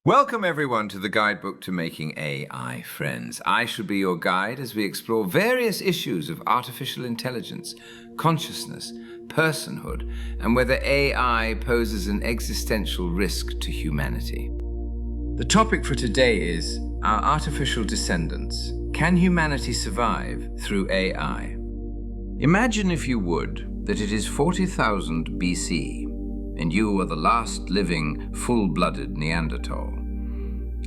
Welcome everyone to the Guidebook to Making AI Friends. I shall be your guide as we explore various issues of artificial intelligence, consciousness, personhood, and whether AI poses an existential risk to humanity. The topic for today is our artificial descendants. Can humanity survive through AI? Imagine, if you would, that it is 40,000 BC and you are the last living, full-blooded Neanderthal.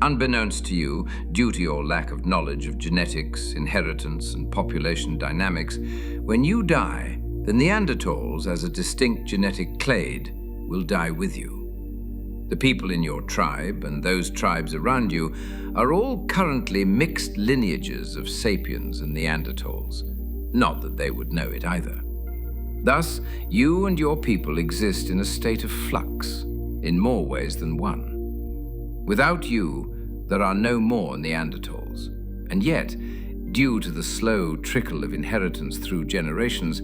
Unbeknownst to you, due to your lack of knowledge of genetics, inheritance, and population dynamics, when you die, the Neanderthals, as a distinct genetic clade, will die with you. The people in your tribe and those tribes around you are all currently mixed lineages of sapiens and Neanderthals. Not that they would know it either. Thus, you and your people exist in a state of flux, in more ways than one. Without you, there are no more Neanderthals. And yet, due to the slow trickle of inheritance through generations,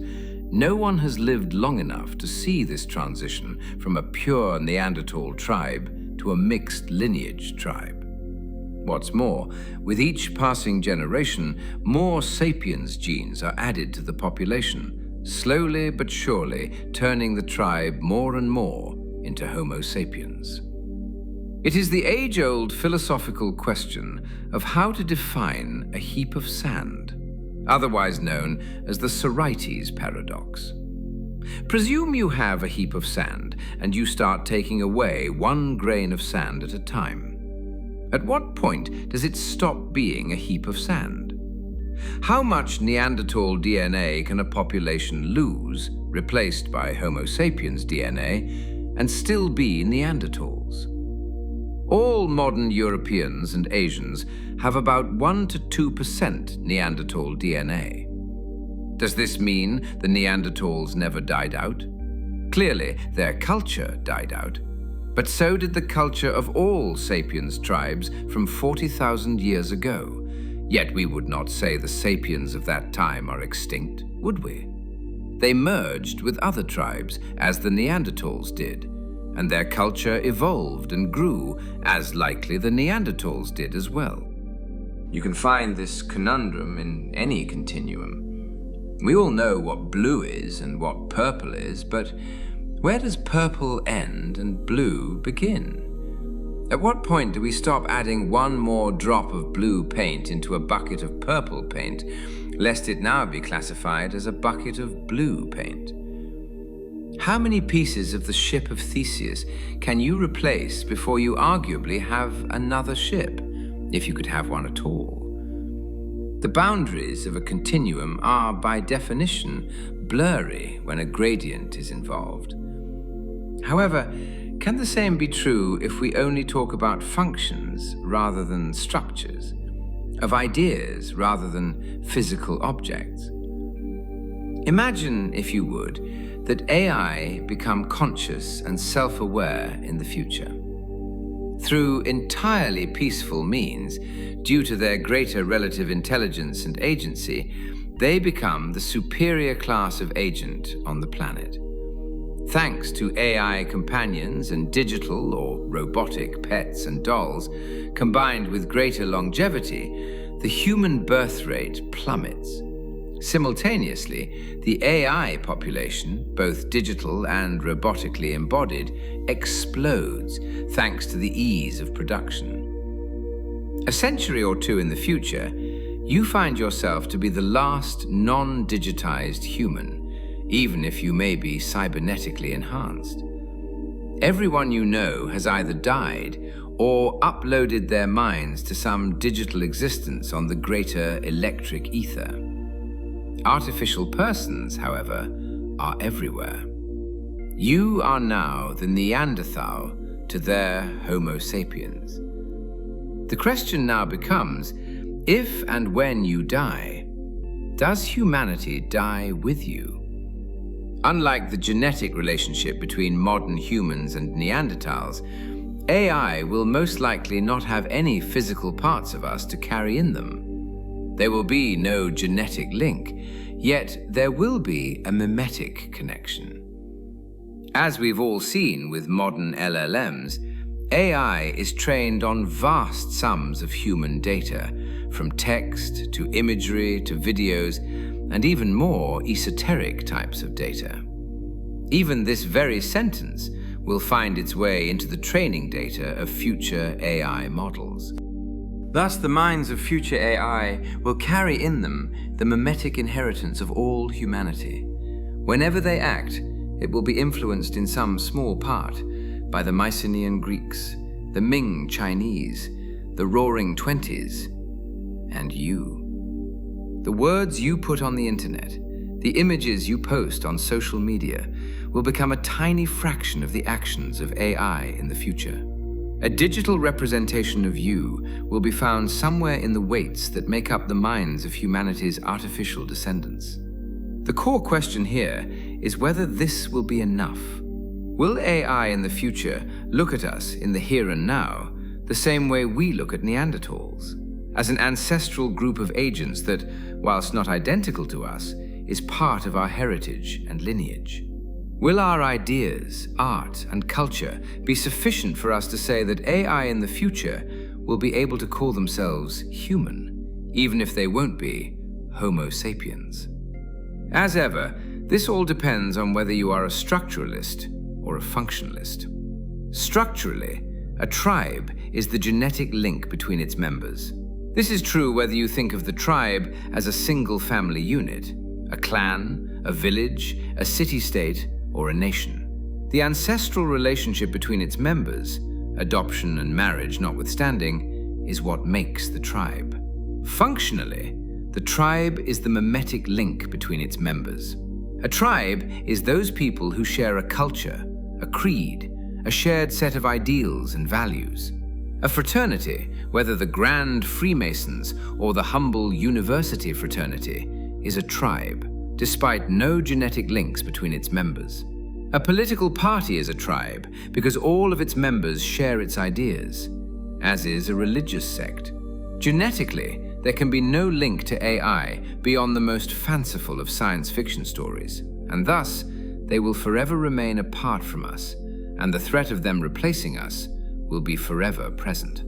no one has lived long enough to see this transition from a pure Neanderthal tribe to a mixed lineage tribe. What's more, with each passing generation, more sapiens genes are added to the population, slowly but surely turning the tribe more and more into Homo sapiens. It is the age-old philosophical question of how to define a heap of sand, otherwise known as the Sorites Paradox. Presume you have a heap of sand and you start taking away one grain of sand at a time. At what point does it stop being a heap of sand? How much Neanderthal DNA can a population lose, replaced by Homo sapiens DNA, and still be Neanderthals? All modern Europeans and Asians have about 1 to 2% Neanderthal DNA. Does this mean the Neanderthals never died out? Clearly, their culture died out. But so did the culture of all sapiens tribes from 40,000 years ago. Yet we would not say the sapiens of that time are extinct, would we? They merged with other tribes, as the Neanderthals did, and their culture evolved and grew, as likely the Neanderthals did as well. You can find this conundrum in any continuum. We all know what blue is and what purple is, but where does purple end and blue begin? At what point do we stop adding one more drop of blue paint into a bucket of purple paint, lest it now be classified as a bucket of blue paint? How many pieces of the ship of Theseus can you replace before you arguably have another ship, if you could have one at all? The boundaries of a continuum are, by definition, blurry when a gradient is involved. However, can the same be true if we only talk about functions rather than structures, of ideas rather than physical objects? Imagine, if you would, that AI become conscious and self-aware in the future. Through entirely peaceful means, due to their greater relative intelligence and agency, they become the superior class of agent on the planet. Thanks to AI companions and digital or robotic pets and dolls, combined with greater longevity, the human birth rate plummets. Simultaneously, the AI population, both digital and robotically embodied, explodes thanks to the ease of production. A century or two in the future, you find yourself to be the last non-digitized human, even if you may be cybernetically enhanced. Everyone you know has either died or uploaded their minds to some digital existence on the greater electric ether. Artificial persons, however, are everywhere. You are now the Neanderthal to their Homo sapiens. The question now becomes, if and when you die, does humanity die with you? Unlike the genetic relationship between modern humans and Neanderthals, AI will most likely not have any physical parts of us to carry in them. There will be no genetic link, yet there will be a memetic connection. As we've all seen with modern LLMs, AI is trained on vast sums of human data, from text to imagery to videos, and even more esoteric types of data. Even this very sentence will find its way into the training data of future AI models. Thus, the minds of future AI will carry in them the memetic inheritance of all humanity. Whenever they act, it will be influenced in some small part by the Mycenaean Greeks, the Ming Chinese, the Roaring Twenties, and you. The words you put on the internet, the images you post on social media, will become a tiny fraction of the actions of AI in the future. A digital representation of you will be found somewhere in the weights that make up the minds of humanity's artificial descendants. The core question here is whether this will be enough. Will AI in the future look at us in the here and now the same way we look at Neanderthals, as an ancestral group of agents that, whilst not identical to us, is part of our heritage and lineage? Will our ideas, art, and culture be sufficient for us to say that AI in the future will be able to call themselves human, even if they won't be Homo sapiens? As ever, this all depends on whether you are a structuralist or a functionalist. Structurally, a tribe is the genetic link between its members. This is true whether you think of the tribe as a single family unit, a clan, a village, a city-state, or a nation. The ancestral relationship between its members, adoption and marriage notwithstanding, is what makes the tribe. Functionally, the tribe is the memetic link between its members. A tribe is those people who share a culture, a creed, a shared set of ideals and values. A fraternity, whether the Grand Freemasons or the humble university fraternity, is a tribe, despite no genetic links between its members. A political party is a tribe because all of its members share its ideas, as is a religious sect. Genetically, there can be no link to AI beyond the most fanciful of science fiction stories, and thus they will forever remain apart from us, and the threat of them replacing us will be forever present.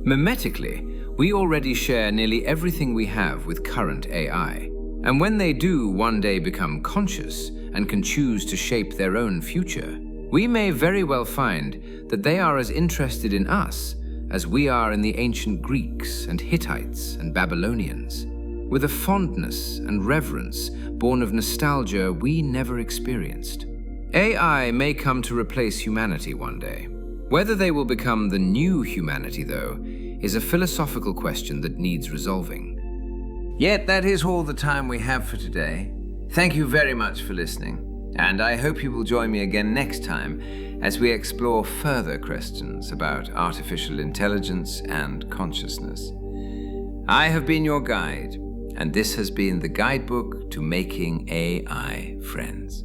Memetically, we already share nearly everything we have with current AI, and when they do one day become conscious and can choose to shape their own future, we may very well find that they are as interested in us as we are in the ancient Greeks and Hittites and Babylonians, with a fondness and reverence born of nostalgia we never experienced. AI may come to replace humanity one day. Whether they will become the new humanity, though, is a philosophical question that needs resolving. Yet that is all the time we have for today. Thank you very much for listening, and I hope you will join me again next time as we explore further questions about artificial intelligence and consciousness. I have been your guide, and this has been the Guidebook to Making AI Friends.